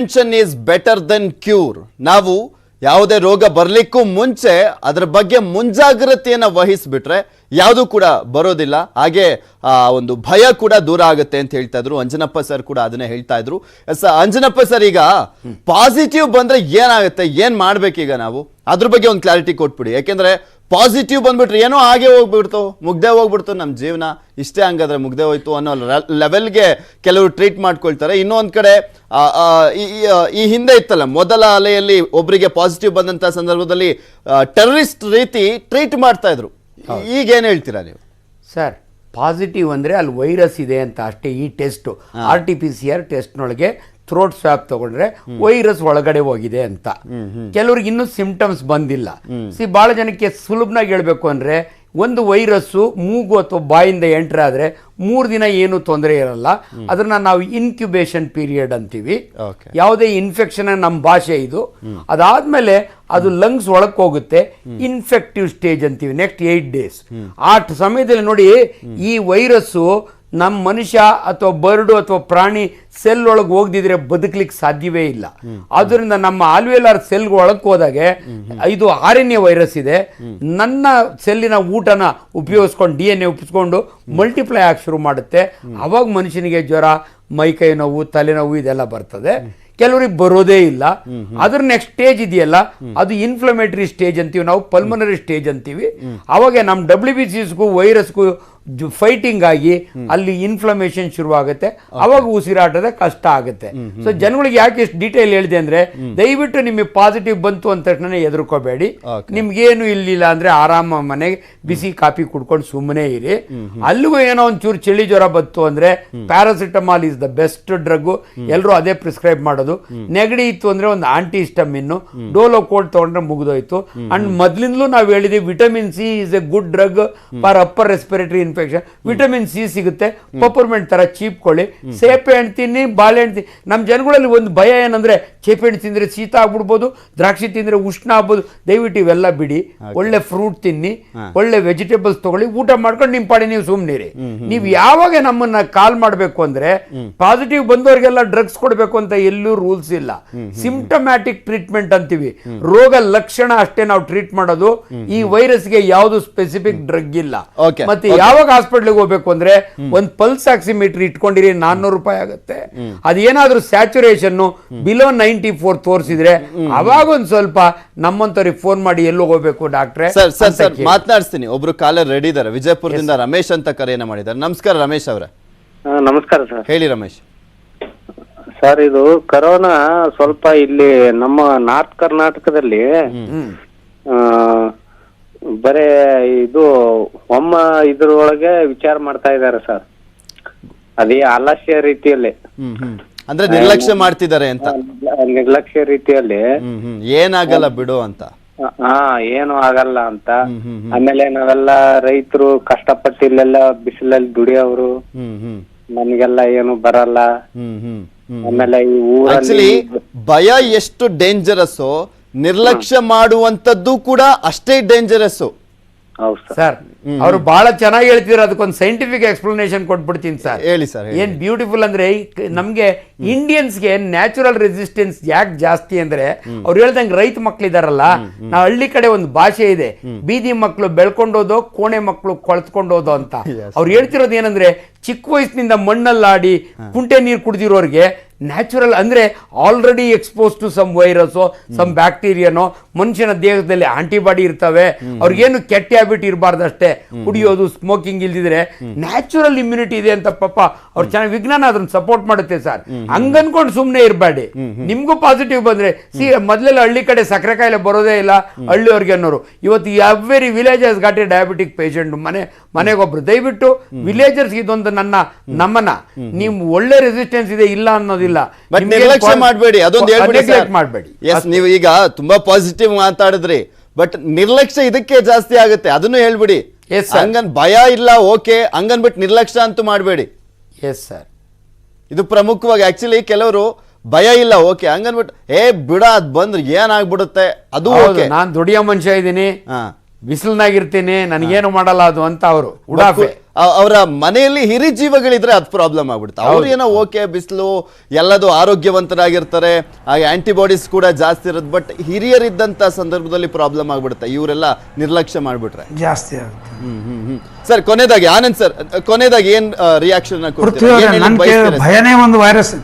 Prevention is better then cure. ನಾವು ಯಾವುದೇ ರೋಗ ಬರಲಿಕ್ಕೂ ಮುಂಚೆ ಅದರ ಬಗ್ಗೆ ಮುಂಜಾಗ್ರತೆಯನ್ನು ವಹಿಸ್ಬಿಟ್ರೆ ಯಾವುದು ಕೂಡ ಬರೋದಿಲ್ಲ. ಹಾಗೆ ಒಂದು ಭಯ ಕೂಡ ದೂರ ಆಗುತ್ತೆ ಅಂತ ಹೇಳ್ತಾ ಇದ್ರು. ಅಂಜನಪ್ಪ ಸರ್ ಕೂಡ ಅದನ್ನೇ ಹೇಳ್ತಾ ಇದ್ರು. ಅಂಜನಪ್ಪ ಸರ್, ಈಗ ಪಾಸಿಟಿವ್ ಬಂದ್ರೆ ಏನಾಗುತ್ತೆ, ಏನ್ ಮಾಡ್ಬೇಕೀಗ ನಾವು, ಅದ್ರ ಬಗ್ಗೆ ಒಂದು ಕ್ಲಾರಿಟಿ ಕೊಟ್ಬಿಡಿ. ಯಾಕೆಂದ್ರೆ ಪಾಸಿಟಿವ್ ಬಂದ್ಬಿಟ್ರೆ ಏನೋ ಹಾಗೆ ಹೋಗ್ಬಿಡ್ತು, ಮುಗ್ದೆ ಹೋಗ್ಬಿಡ್ತು ನಮ್ಮ ಜೀವನ, ಇಷ್ಟೇ ಹಂಗಾದ್ರೆ ಮುಗ್ದೆ ಹೋಯ್ತು ಅನ್ನೋ ಲೆವೆಲ್ಗೆ ಕೆಲವರು ಟ್ರೀಟ್ ಮಾಡ್ಕೊಳ್ತಾರೆ. ಇನ್ನೊಂದ್ ಕಡೆ ಈ ಹಿಂದೆ ಇತ್ತಲ್ಲ, ಮೊದಲ ಅಲೆಯಲ್ಲಿ ಒಬ್ಬರಿಗೆ ಪಾಸಿಟಿವ್ ಬಂದಂತ ಸಂದರ್ಭದಲ್ಲಿ ಟೆರರಿಸ್ಟ್ ರೀತಿ ಟ್ರೀಟ್ ಮಾಡ್ತಾ ಇದ್ರು. ಈಗ ಏನ್ ಹೇಳ್ತೀರಾ ನೀವು ಸರ್? ಪಾಸಿಟಿವ್ ಅಂದರೆ ಅಲ್ಲಿ ವೈರಸ್ ಇದೆ ಅಂತ ಅಷ್ಟೇ. ಈ ಟೆಸ್ಟು RT-PCR ಟೆಸ್ಟ್ನೊಳಗೆ ಥ್ರೋಟ್ ಸ್ವ್ಯಾಬ್ ತಗೊಂಡ್ರೆ ವೈರಸ್ ಒಳಗಡೆ ಹೋಗಿದೆ ಅಂತ. ಕೆಲವ್ರಿಗೆ ಇನ್ನೂ ಸಿಂಪ್ಟಮ್ಸ್ ಬಂದಿಲ್ಲ. ಭಾಳ ಜನಕ್ಕೆ ಸುಲಭನಾಗಿ ಹೇಳಬೇಕು ಅಂದರೆ, ಒಂದು ವೈರಸ್ಸು ಮೂಗು ಅಥವಾ ಬಾಯಿಂದ ಎಂಟ್ರ್ ಆದರೆ 3 ದಿನ ಏನು ತೊಂದರೆ ಇರಲ್ಲ. ಅದನ್ನ ನಾವು ಇನ್ಕ್ಯುಬೇಷನ್ ಪೀರಿಯಡ್ ಅಂತೀವಿ. ಯಾವುದೇ ಇನ್ಫೆಕ್ಷನ್ ನಮ್ಮ ಭಾಷೆ ಇದು. ಅದಾದ್ಮೇಲೆ ಅದು ಲಂಗ್ಸ್ ಒಳಕ್ಕೆ ಹೋಗುತ್ತೆ, ಇನ್ಫೆಕ್ಟಿವ್ ಸ್ಟೇಜ್ ಅಂತೀವಿ. Next 8 days. ಆ ಸಮಯದಲ್ಲಿ ನೋಡಿ, ಈ ವೈರಸ್ಸು ನಮ್ಮ ಮನುಷ್ಯ ಅಥವಾ ಬರ್ಡು ಅಥವಾ ಪ್ರಾಣಿ ಸೆಲ್ ಒಳಗೆ ಹೋಗದಿದ್ರೆ ಬದುಕಲಿಕ್ಕೆ ಸಾಧ್ಯವೇ ಇಲ್ಲ. ಆದ್ದರಿಂದ ನಮ್ಮ ಆಲ್ವೇಲಾರ್ ಸೆಲ್ ಒಳಕ್ಕೆ ಹೋದಾಗೆ ಇದು RNA ವೈರಸ್ ಇದೆ. ನನ್ನ ಸೆಲ್ಲಿನ ಊಟನ ಉಪಯೋಗಿಸ್ಕೊಂಡು DNA ಉಪಯೋಗಿಸ್ಕೊಂಡು ಮಲ್ಟಿಪ್ಲೈ ಆಗಿ ಶುರು ಮಾಡುತ್ತೆ. ಅವಾಗ ಮನುಷ್ಯನಿಗೆ ಜ್ವರ, ಮೈಕೈ ನೋವು, ತಲೆನೋವು ಇದೆಲ್ಲ ಬರ್ತದೆ. ಕೆಲವರಿಗೆ ಬರೋದೇ ಇಲ್ಲ. ಅದ್ರ ನೆಕ್ಸ್ಟ್ ಸ್ಟೇಜ್ ಇದೆಯಲ್ಲ, ಅದು ಇನ್ಫ್ಲಮೇಟರಿ ಸ್ಟೇಜ್ ಅಂತೀವಿ ನಾವು, ಪಲ್ಮನರಿ ಸ್ಟೇಜ್ ಅಂತೀವಿ. ಅವಾಗ ನಮ್ಮ WBCಸ್ಗೂ ವೈರಸ್ಗೂ ಫೈಟಿಂಗ್ ಆಗಿ ಅಲ್ಲಿ ಇನ್ಫ್ಲಮೇಷನ್ ಶುರುವಾಗುತ್ತೆ. ಅವಾಗ ಉಸಿರಾಟದ ಕಷ್ಟ ಆಗುತ್ತೆ. ಸೊ ಜನಗಳಿಗೆ ಯಾಕೆ ಇಷ್ಟು ಡೀಟೇಲ್ ಹೇಳಿದೆ ಅಂದ್ರೆ, ದಯವಿಟ್ಟು ನಿಮಗೆ ಪಾಸಿಟಿವ್ ಬಂತು ಅಂದ ತಕ್ಷಣ ಹೆದರ್ಕೋಬೇಡಿ. ನಿಮ್ಗೇನು ಇಲ್ಲಿಲ್ಲ ಅಂದ್ರೆ ಆರಾಮ ಮನೆಗೆ ಬಿಸಿ ಕಾಫಿ ಕುಡ್ಕೊಂಡು ಸುಮ್ಮನೆ ಇರಿ. ಅಲ್ಲಿಗೂ ಏನೋ ಒಂಚೂರು ಚಳಿ ಜ್ವರ ಬಂತು ಅಂದ್ರೆ paracetamol is the best drug. ಎಲ್ಲರೂ ಅದೇ ಪ್ರಿಸ್ಕ್ರೈಬ್ ಮಾಡೋದು. ನೆಗಡಿ ಇತ್ತು ಅಂದ್ರೆ ಒಂದು ಆಂಟಿಹಿಸ್ಟಮಿನ್, ಡೋಲೋ ಕೋಡ್ ತಗೊಂಡ್ರೆ ಮುಗಿದೋಯ್ತು. ಅಂಡ್ ಮೊದ್ಲಿಂದಲೂ ನಾವು ಹೇಳಿದೀವಿ, vitamin C is a good drug for upper respiratory infection. Vitamin C ಸಿಗುತ್ತೆ. ಪಪರ್ಮೆಂಟ್ ತರ ಚೀಪ್ಕೊಳ್ಳಿ. ಸೇಪೆ ಹಣ್ಣು ತಿನ್ನಿ, ಬಾಳೆಹಣ್ಣು ತಿನ್ನಿ. ನಮ್ಮ ಜನಗಳಲ್ಲಿ ಒಂದು ಭಯ ಏನಂದ್ರೆ, ಚೇಪೆ ಹಣ್ಣು ತಿಂದ್ರೆ ಶೀತ ಆಗ್ಬಿಡ್ಬೋದು, ದ್ರಾಕ್ಷಿ ತಿಂದ್ರೆ ಉಷ್ಣ ಆಗ್ಬೋದು. ದಯವಿಟ್ಟು ಇವೆಲ್ಲ ಬಿಡಿ. ಒಳ್ಳೆ ಫ್ರೂಟ್ ತಿನ್ನಿ, ಒಳ್ಳೆ ವೆಜಿಟೇಬಲ್ಸ್ ತಗೊಳ್ಳಿ, ಊಟ ಮಾಡ್ಕೊಂಡು ನಿಮ್ಮ ಪಾಡಿ ನೀವು ಸುಮ್ಮನಿರಿ. ನೀವು ಯಾವಾಗ ನಮ್ಮನ್ನ ಕಾಲ್ ಮಾಡಬೇಕು ಅಂದ್ರೆ, ಪಾಸಿಟಿವ್ ಬಂದವರಿಗೆಲ್ಲ ಡ್ರಗ್ಸ್ ಕೊಡಬೇಕು ಅಂತ ಎಲ್ಲೂ ರೂಲ್ಸ್ ಇಲ್ಲ. ಸಿಂಪ್ಟಮ್ಯಾಟಿಕ್ ಟ್ರೀಟ್ಮೆಂಟ್ ಅಂತೀವಿ. ರೋಗ ಲಕ್ಷಣ ಅಷ್ಟೇ ನಾವು ಟ್ರೀಟ್ ಮಾಡೋದು. ಈ ವೈರಸ್ಗೆ ಯಾವುದು ಸ್ಪೆಸಿಫಿಕ್ ಡ್ರಗ್ ಇಲ್ಲ. ಮತ್ತೆ ಯಾವಾಗ ಹಾಸ್ಪಿಟಲ್ಗೆ ಹೋಗ್ಬೇಕು ಅಂದ್ರೆ, ಒಂದು ಪಲ್ಸ್ ಆಕ್ಸಿಮೀಟರ್ ಇಟ್ಕೊಂಡಿರಿ, 400 ರೂಪಾಯಿ ಆಗುತ್ತೆ. ಅದೇನಾದ್ರೂ ಸ್ಯಾಚುರೇಷನ್ ಬಿಲೋ 94 ತೋರಿಸಿದ್ರೆ ಅವಾಗ ಒಂದ್ ಸ್ವಲ್ಪ ನಮ್ಮಂತವ್ರಿಗೆ ಫೋನ್ ಮಾಡಿ ಎಲ್ಲೋ ಹೋಗ್ಬೇಕು ಡಾಕ್ಟ್ರೆ ಮಾತನಾಡಿಸ್ತೀನಿ. ಒಬ್ರು ಕಾಲರ್ ರೆಡಿ ಇದ್ದಾರೆ, ವಿಜಯಪುರದಿಂದ ರಮೇಶ್ ಅಂತ ಕರೆಯನ್ನ ಮಾಡಿದ್ದಾರೆ. ನಮಸ್ಕಾರ ರಮೇಶ್ ಅವರೇ. ನಮಸ್ಕಾರ ಸರ್. ಹೇಳಿ ರಮೇಶ್. ಸರ್, ಇದು ಕರೋನಾ ಸ್ವಲ್ಪ ಇಲ್ಲಿ ನಮ್ಮ ನಾರ್ತ್ ಕರ್ನಾಟಕದಲ್ಲಿ ಬರೇ ಇದು ಇದ್ರೊಳಗೆ ವಿಚಾರ ಮಾಡ್ತಾ ಇದ್ದಾರೆ ಸರ್. ಅದೇ ಆಲಸ್ಯ ರೀತಿಯಲ್ಲಿ, ಅಂದ್ರೆ ನಿರ್ಲಕ್ಷ್ಯ ಮಾಡ್ತಿದ್ದಾರೆ ಅಂತ. ನಿರ್ಲಕ್ಷ್ಯ ರೀತಿಯಲ್ಲಿ ಏನಾಗಲ್ಲ ಬಿಡು ಅಂತ. ಏನು ಆಗಲ್ಲ ಅಂತ. ಆಮೇಲೆ ನಾವೆಲ್ಲ ರೈತರು ಕಷ್ಟಪಟ್ಟು ಇಲ್ಲೆಲ್ಲ ಬಿಸಿಲಲ್ಲಿ ದುಡಿಯೋರು, ನಮ್ಗೆಲ್ಲ ಏನು ಬರಲ್ಲ. ಆಮೇಲೆ ಈ ಊರಲ್ಲಿ ಭಯ ಎಷ್ಟು ಡೇಂಜರಸ್, ನಿರ್ಲಕ್ಷ್ಯ ಮಾಡುವಂತದ್ದು ಕೂಡ ಅಷ್ಟೇ ಡೇಂಜರಸ್. ಸರ್, ಅವರು ಬಹಳ ಚೆನ್ನಾಗಿ ಹೇಳ್ತಿದ್ರು. ಅದಕ್ಕೊಂದು ಸೈಂಟಿಫಿಕ್ ಎಕ್ಸ್ಪ್ಲನೇಷನ್ ಕೊಟ್ಬಿಡ್ತೀನಿ ಸರ್. ಹೇಳಿ ಸರ್. ಏನ್ ಬ್ಯೂಟಿಫುಲ್ ಅಂದ್ರೆ, ನಮ್ಗೆ ಇಂಡಿಯನ್ಸ್ಗೆ ನ್ಯಾಚುರಲ್ ರೆಸಿಸ್ಟೆನ್ಸ್ ಯಾಕೆ ಜಾಸ್ತಿ ಅಂದ್ರೆ, ಅವ್ರು ಹೇಳ್ದಂಗೆ ರೈತ ಮಕ್ಳಿದಾರಲ್ಲ, ನಾವು ಹಳ್ಳಿ ಕಡೆ ಒಂದು ಭಾಷೆ ಇದೆ, ಬೀದಿ ಮಕ್ಕಳು ಬೆಳ್ಕೊಂಡೋದೋ, ಕೋಣೆ ಮಕ್ಕಳು ಕೊಳ್ತ್ಕೊಂಡೋದೋ ಅಂತ. ಅವ್ರು ಹೇಳ್ತಿರೋದು ಏನಂದ್ರೆ, ಚಿಕ್ಕ ವಯಸ್ಸಿನಿಂದ ಮಣ್ಣಲ್ಲಾಡಿ ಕುಂಟೆ ನೀರು ಕುಡ್ದಿರೋರ್ಗೆ ನ್ಯಾಚುರಲ್ ಅಂದ್ರೆ already expose to some virus, some ಬ್ಯಾಕ್ಟೀರಿಯಾನೋ, ಮನುಷ್ಯನ ದೇಹದಲ್ಲಿ ಆಂಟಿಬಾಡಿ ಇರ್ತವೆ. ಅವ್ರಿಗೇನು ಕೆಟ್ಟ ಹ್ಯಾಬಿಟ್ ಇರಬಾರ್ದಷ್ಟೇ. ಕುಡಿಯೋದು, ಸ್ಮೋಕಿಂಗ್ ಇಲ್ದಿದ್ರೆ ನ್ಯಾಚುರಲ್ ಇಮ್ಯುನಿಟಿ ಇದೆ ಅಂತ ಪಾಪ ಅವ್ರು ಚೆನ್ನಾಗಿ ವಿಜ್ಞಾನ ಅದನ್ನ ಸಪೋರ್ಟ್ ಮಾಡುತ್ತೆ ಸರ್. ಹಂಗನ್ಕೊಂಡು ಸುಮ್ಮನೆ ಇರಬೇಡಿ. ನಿಮ್ಗೂ ಪಾಸಿಟಿವ್ ಬಂದ್ರೆ, ಮೊದಲೆಲ್ಲ ಹಳ್ಳಿ ಕಡೆ ಸಕ್ಕರೆ ಕಾಯಿಲೆ ಬರೋದೇ ಇಲ್ಲ ಹಳ್ಳಿಯವ್ರಿಗೆ ಅನ್ನೋರು. ಇವತ್ತು every village has got a diabetic patient. ಮನೆಗೊಬ್ರು. ದಯವಿಟ್ಟು ವಿಲೇಜರ್ಸ್ ಇದೊಂದು ನನ್ನ ನಮನ. ನೀವು ಒಳ್ಳೆ ರೆಸಿಸ್ಟೆನ್ಸ್ ಇದೆ, ಇಲ್ಲ ಅನ್ನೋದಿಲ್ಲ. ನಿರ್ಲಕ್ಷ್ಯ ಮಾಡಬೇಡಿ, ಅದೊಂದು ಮಾಡಬೇಡಿ. ನೀವು ಈಗ ತುಂಬಾ ಪಾಸಿಟಿವ್ ಮಾತಾಡಿದ್ರಿ, ಬಟ್ ನಿರ್ಲಕ್ಷ್ಯ ಇದಕ್ಕೆ ಜಾಸ್ತಿ ಆಗುತ್ತೆ, ಅದನ್ನು ಹೇಳ್ಬಿಡಿ. ಹಂಗನ್ ಭಯ ಇಲ್ಲ, ಓಕೆ, ಹಂಗನ್ಬಿಟ್ಟು ನಿರ್ಲಕ್ಷ್ಯ ಅಂತೂ ಮಾಡಬೇಡಿ. ಎಸ್ ಸರ್, ಇದು ಪ್ರಮುಖವಾಗಿ. ಆಕ್ಚುಲಿ ಕೆಲವರು ಭಯ ಇಲ್ಲ, ಓಕೆ, ಹಂಗನ್ಬಿಟ್ಟು ಬಿಡ, ಅದ್ ಬಂದ್ರೆ ಏನಾಗ್ಬಿಡುತ್ತೆ, ಅದು ನಾನ್ ದುಡಿಯೋ ಮನುಷ್ಯ ಇದ್ದೀನಿ, ಬಿಸಿಲ್ನಾಗಿರ್ತೀನಿ, ನನಗೇನು ಮಾಡಲ್ಲ ಅದು ಅಂತ ಅವರು ಉಡಾಫೆ. ಅವರ ಮನೆಯಲ್ಲಿ ಹಿರಿ ಜೀವಗಳಿದ್ರೆ ಅದು ಪ್ರಾಬ್ಲಮ್ ಆಗ್ಬಿಡುತ್ತೆ. ಅವ್ರು ಏನೋ ಓಕೆ ಬಿಸಿಲು ಎಲ್ಲದು ಆರೋಗ್ಯವಂತರಾಗಿರ್ತಾರೆ, ಹಾಗೆ ಆಂಟಿಬಾಡೀಸ್ ಕೂಡ ಜಾಸ್ತಿ ಇರುತ್ತೆ. ಬಟ್ ಹಿರಿಯರಿದ್ದಂತ ಸಂದರ್ಭದಲ್ಲಿ ಪ್ರಾಬ್ಲಮ್ ಆಗ್ಬಿಡುತ್ತೆ ಇವರೆಲ್ಲ ನಿರ್ಲಕ್ಷ್ಯ ಮಾಡ್ಬಿಟ್ರೆ ಜಾಸ್ತಿ ಆಗುತ್ತೆ. ಸರ್ ಕೊನೆದಾಗಿ ಆನಂದ್ ಸರ್, ಕೊನೆದಾಗಿ ಏನ್ ರಿಯಾಕ್ಷನ್ ಭಯನೇ ಒಂದು ವೈರಸ್.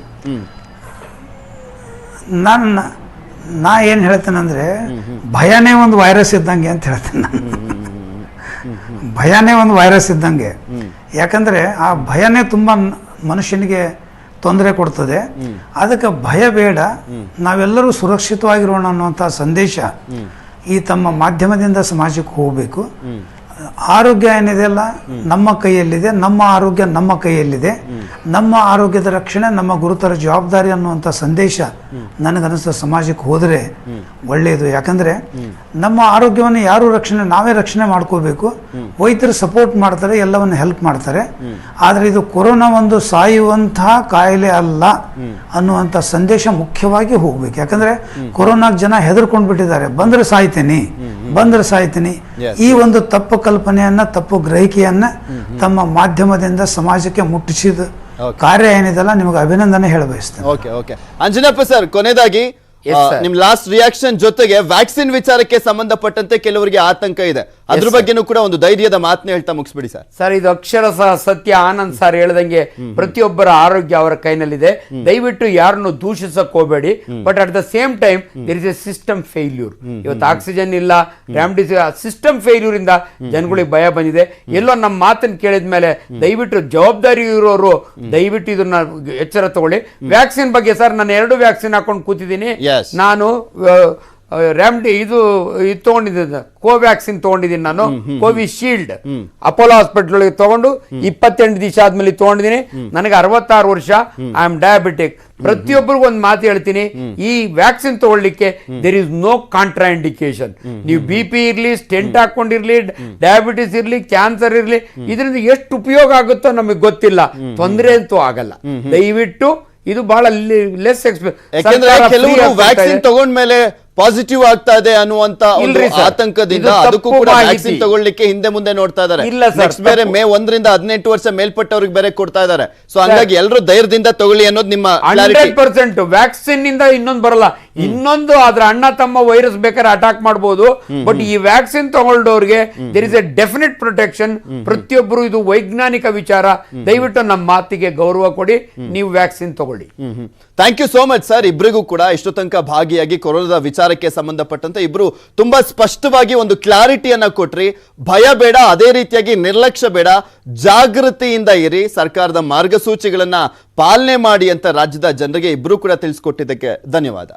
ನಾ ಏನ್ ಹೇಳ್ತೇನೆಂದ್ರೆ ಭಯನೇ ಒಂದು ವೈರಸ್ ಇದ್ದಂಗೆ ಅಂತ ಹೇಳ್ತೇನೆ ನಾನು. ಭಯನೇ ಒಂದು ವೈರಸ್ ಇದ್ದಂಗೆ. ಯಾಕಂದ್ರೆ ಆ ಭಯನೇ ತುಂಬಾ ಮನುಷ್ಯನಿಗೆ ತೊಂದರೆ ಕೊಡ್ತದೆ. ಅದಕ್ಕೆ ಭಯ ಬೇಡ, ನಾವೆಲ್ಲರೂ ಸುರಕ್ಷಿತವಾಗಿರೋಣ ಅನ್ನುವಂಥ ಸಂದೇಶ ಈ ತಮ್ಮ ಮಾಧ್ಯಮದಿಂದ ಸಮಾಜಕ್ಕೆ ಹೋಗಬೇಕು. ಆರೋಗ್ಯ ಏನಿದೆಯಲ್ಲ ನಮ್ಮ ಕೈಯಲ್ಲಿದೆ, ನಮ್ಮ ಆರೋಗ್ಯ ನಮ್ಮ ಕೈಯಲ್ಲಿದೆ, ನಮ್ಮ ಆರೋಗ್ಯದ ರಕ್ಷಣೆ ನಮ್ಮ ಗುರುತರ ಜವಾಬ್ದಾರಿ ಅನ್ನುವಂಥ ಸಂದೇಶ ನನಗನ್ನಿಸ್ತ ಸಮಾಜಕ್ಕೆ ಹೋದರೆ ಒಳ್ಳೆಯದು. ಯಾಕಂದರೆ ನಮ್ಮ ಆರೋಗ್ಯವನ್ನು ಯಾರು ನಾವೇ ರಕ್ಷಣೆ ಮಾಡ್ಕೋಬೇಕು. ವೈದ್ಯರು ಸಪೋರ್ಟ್ ಮಾಡ್ತಾರೆ, ಎಲ್ಲವನ್ನು ಹೆಲ್ಪ್ ಮಾಡ್ತಾರೆ. ಆದರೆ ಇದು ಕೊರೋನಾ ಒಂದು ಸಾಯುವಂತಹ ಕಾಯಿಲೆ ಅಲ್ಲ ಅನ್ನುವಂಥ ಸಂದೇಶ ಮುಖ್ಯವಾಗಿ ಹೋಗ್ಬೇಕು. ಯಾಕಂದರೆ ಕೊರೋನಾಗೆ ಜನ ಹೆದರ್ಕೊಂಡು ಬಿಟ್ಟಿದ್ದಾರೆ, ಬಂದರೆ ಸಾಯ್ತೀನಿ. ಈ ಒಂದು ತಪ್ಪು ಕಲ್ಪನೆಯನ್ನ, ತಪ್ಪು ಗ್ರಹಿಕೆಯನ್ನ ತಮ್ಮ ಮಾಧ್ಯಮದಿಂದ ಸಮಾಜಕ್ಕೆ ಮುಟ್ಟಿಸಿದ ಕಾರ್ಯ ಏನಿದೆಲ್ಲ ನಿಮಗೆ ಅಭಿನಂದನೆ ಹೇಳಬಯಸ್ತೇನೆ. ಓಕೆ ಅಂಜನಪ್ಪ ಸರ್, ಕೊನೆದಾಗಿ ನಿಮ್ ಲಾಸ್ಟ್ ರಿಯಾಕ್ಷನ್ ಜೊತೆಗೆ ವ್ಯಾಕ್ಸಿನ್ ವಿಚಾರಕ್ಕೆ ಸಂಬಂಧಪಟ್ಟಂತೆ ಕೆಲವರಿಗೆ ಆತಂಕ ಇದೆ, ಅದ್ರ ಬಗ್ಗೆನೂ ಕೂಡ ಒಂದು ಧೈರ್ಯದ ಮಾತನ್ನ ಹೇಳ್ತಾ ಮುಗಿಸ್ಬಿಡಿ ಸರ್. ಸರ್, ಇದು ಅಕ್ಷರಶಃ ಸತ್ಯ. ಆನಂದ್ ಸರ್ ಹೇಳ್ದಂಗೆ ಪ್ರತಿಯೊಬ್ಬರ ಆರೋಗ್ಯ ಅವರ ಕೈನಲ್ಲಿದೆ. ದಯವಿಟ್ಟು ಯಾರನ್ನು ದೂಷಿಸಕ್ ಹೋಗಬೇಡಿ. But at the same time there is a system failure. ಇವತ್ತು ಆಕ್ಸಿಜನ್ ಇಲ್ಲ, ರೆಮ್ಡಿಸಿವಿರ್, ಸಿಸ್ಟಮ್ ಫೇಲ್ಯೂರ್ ಇಂದ ಜನಗಳಿಗೆ ಭಯ ಬಂದಿದೆ. ಎಲ್ಲೋ ನಮ್ಮ ಮಾತನ್ನು ಕೇಳಿದ ಮೇಲೆ ದಯವಿಟ್ಟು ಜವಾಬ್ದಾರಿ ಇರೋರು ದಯವಿಟ್ಟು ಇದನ್ನ ಎಚ್ಚರ ತಗೊಳ್ಳಿ. ವ್ಯಾಕ್ಸಿನ್ ಬಗ್ಗೆ ಸರ್, ನಾನು 2 ವ್ಯಾಕ್ಸಿನ್ ಹಾಕೊಂಡು ಕೂತಿದ್ದೀನಿ. ನಾನು ಇದು ತಗೊಂಡಿದ್ದೆ, ಕೋವ್ಯಾಕ್ಸಿನ್ ತಗೊಂಡಿದ್ದೀನಿ. ನಾನು ಕೋವಿಶೀಲ್ಡ್ ಅಪೋಲೋ ಹಾಸ್ಪಿಟಲ್ ತಗೊಂಡು 28 ದಿವಸ ಆದ್ಮೇಲೆ ತಗೊಂಡಿದ್ದೀನಿ. ನನಗೆ 66 ವರ್ಷ, ಐ ಆಮ್ ಡಯಾಬಿಟಿಕ್. ಪ್ರತಿಯೊಬ್ಬರಿಗೂ ಒಂದು ಮಾತು ಹೇಳ್ತೀನಿ, ಈ ವ್ಯಾಕ್ಸಿನ್ ತಗೊಳ್ಳಿಕ್ಕೆ there is no contraindication. ನೀವು BP ಇರ್ಲಿ, ಸ್ಟೆಂಟ್ ಹಾಕೊಂಡಿರ್ಲಿ, ಡಯಾಬಿಟಿಸ್ ಇರ್ಲಿ, ಕ್ಯಾನ್ಸರ್ ಇರ್ಲಿ, ಇದರಿಂದ ಎಷ್ಟು ಉಪಯೋಗ ಆಗುತ್ತೋ ನಮಗೆ ಗೊತ್ತಿಲ್ಲ. ತೊಂದರೆ ಅಂತೂ ಆಗಲ್ಲ. ದಯವಿಟ್ಟು ಇದು ಬಹಳ ಲೆಸ್ ಯಾಕಂದ್ರೆ ಕೆಲವರು ವ್ಯಾಕ್ಸಿನ್ ತಗೊಂಡ್ಮೇಲೆ ಪಾಸಿಟಿವ್ ಆಗ್ತಾ ಇದೆ ಅನ್ನುವಂತ ಆತಂಕದಿಂದ ಅದಕ್ಕೂ ಕೂಡ ವ್ಯಾಕ್ಸಿನ್ ತಗೊಳ್ಳಿಕ್ಕೆ ಹಿಂದೆ ಮುಂದೆ ನೋಡ್ತಾ ಇದ್ದಾರೆ. ನೆಕ್ಸ್ಟ್ ಬೇರೆ ಮೇ 1 ರಿಂದ 18 ವರ್ಷ ಮೇಲ್ಪಟ್ಟವ್ರಿಗೆ ಬೇರೆ ಕೊಡ್ತಾ ಇದ್ದಾರೆ. ಸೊ ಹಂಗಾಗಿ ಎಲ್ಲರೂ ಧೈರ್ಯದಿಂದ ತಗೊಳ್ಳಿ ಅನ್ನೋದು ನಿಮ್ಮ 100%. ವ್ಯಾಕ್ಸಿನ್ ಇಂದ ಇನ್ನೊಂದು ಬರಲ್ಲ, ಇನ್ನೊಂದು ಅದ್ರ ಅಣ್ಣ ತಮ್ಮ ವೈರಸ್ ಬೇಕಾದ್ರೆ ಅಟ್ಯಾಕ್ ಮಾಡಬಹುದು. ಬಟ್ ಈ ವ್ಯಾಕ್ಸಿನ್ ತಗೊಳ್ಳೋರಿಗೆ there is a definite protection. ಪ್ರತಿಯೊಬ್ಬರು ಇದು ವೈಜ್ಞಾನಿಕ ವಿಚಾರ. ದಯವಿಟ್ಟು ನಮ್ಮ ಮಾತಿಗೆ ಗೌರವ ಕೊಡಿ, ನೀವು ವ್ಯಾಕ್ಸಿನ್ ತಗೊಳ್ಳಿ. Thank you so much sir. ಇಬ್ಬರಿಗೂ ಕೂಡ ಇಷ್ಟು ತನಕ ಭಾಗಿಯಾಗಿ ಕೊರೋನಾದ ವಿಚಾರಕ್ಕೆ ಸಂಬಂಧಪಟ್ಟಂತೆ ಇಬ್ರು ತುಂಬಾ ಸ್ಪಷ್ಟವಾಗಿ ಒಂದು ಕ್ಲಾರಿಟಿಯನ್ನ ಕೊಟ್ರಿ. ಭಯ ಬೇಡ, ಅದೇ ರೀತಿಯಾಗಿ ನಿರ್ಲಕ್ಷ್ಯ ಬೇಡ, ಜಾಗೃತಿಯಿಂದ ಇರಿ, ಸರ್ಕಾರದ ಮಾರ್ಗಸೂಚಿಗಳನ್ನ ಪಾಲನೆ ಮಾಡಿ ಅಂತ ರಾಜ್ಯದ ಜನರಿಗೆ ಇಬ್ರು ಕೂಡ ತಿಳಿಸ್ಕೊಟ್ಟಿದ್ದಕ್ಕೆ ಧನ್ಯವಾದ.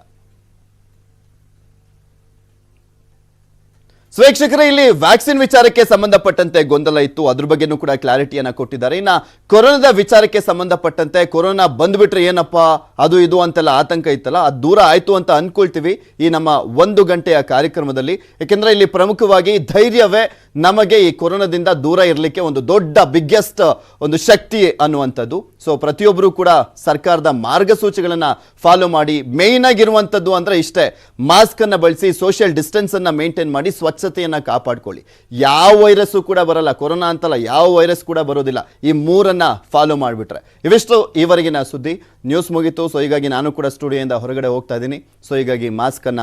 ವೀಕ್ಷಕರೇ, ಇಲ್ಲಿ ವ್ಯಾಕ್ಸಿನ್ ವಿಚಾರಕ್ಕೆ ಸಂಬಂಧಪಟ್ಟಂತೆ ಗೊಂದಲ ಇತ್ತು, ಅದ್ರ ಬಗ್ಗೆನೂ ಕೂಡ ಕ್ಲಾರಿಟಿಯನ್ನ ಕೊಟ್ಟಿದ್ದಾರೆ. ಇನ್ನ ಕೊರೋನಾದ ವಿಚಾರಕ್ಕೆ ಸಂಬಂಧಪಟ್ಟಂತೆ ಕೊರೋನಾ ಬಂದ್ಬಿಟ್ರೆ ಏನಪ್ಪ ಅದು ಇದು ಅಂತೆಲ್ಲ ಆತಂಕ ಇತ್ತಲ್ಲ, ಅದು ದೂರ ಆಯ್ತು ಅಂತ ಅನ್ಕೊಳ್ತೀವಿ ಈ ನಮ್ಮ 1 ಗಂಟೆಯ ಕಾರ್ಯಕ್ರಮದಲ್ಲಿ. ಯಾಕೆಂದ್ರೆ ಇಲ್ಲಿ ಪ್ರಮುಖವಾಗಿ ಧೈರ್ಯವೇ ನಮಗೆ ಈ ಕೊರೋನಾದಿಂದ ದೂರ ಇರಲಿಕ್ಕೆ ಒಂದು ದೊಡ್ಡ ಬಿಗ್ಗೆಸ್ಟ್ ಒಂದು ಶಕ್ತಿ ಅನ್ನುವಂಥದ್ದು. ಸೊ ಪ್ರತಿಯೊಬ್ಬರು ಕೂಡ ಸರ್ಕಾರದ ಮಾರ್ಗಸೂಚಿಗಳನ್ನ ಫಾಲೋ ಮಾಡಿ. ಮೇಯ್ನ್ ಆಗಿರುವಂಥದ್ದು ಅಂದ್ರೆ ಇಷ್ಟೇ, ಮಾಸ್ಕ್ ಅನ್ನ ಬಳಸಿ, ಸೋಷಿಯಲ್ ಡಿಸ್ಟೆನ್ಸ್ ಅನ್ನ ಮೇಂಟೈನ್ ಮಾಡಿ, ಸ್ವಚ್ಛತೆಯನ್ನ ಕಾಪಾಡ್ಕೊಳ್ಳಿ. ಯಾವ ವೈರಸ್ಸು ಕೂಡ ಬರಲ್ಲ, ಕೊರೋನಾ ಅಂತಲ್ಲ, ಯಾವ ವೈರಸ್ ಕೂಡ ಬರೋದಿಲ್ಲ. ಈ 3 ಫಾಲೋ ಮಾಡಿಬಿಟ್ರೆ. ಇವಿಷ್ಟು ಈವರೆಗಿನ ಸುದ್ದಿ. ನ್ಯೂಸ್ ಮುಗಿತು. ಸೊ ಹೀಗಾಗಿ ನಾನು ಕೂಡ ಸ್ಟುಡಿಯೋಯಿಂದ ಹೊರಗಡೆ ಹೋಗ್ತಾ ಇದ್ದೀನಿ. ಸೊ ಹೀಗಾಗಿ ಮಾಸ್ಕ್ ಅನ್ನ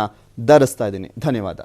ಧರಿಸ್ತಾ ಇದ್ದೀನಿ. ಧನ್ಯವಾದ.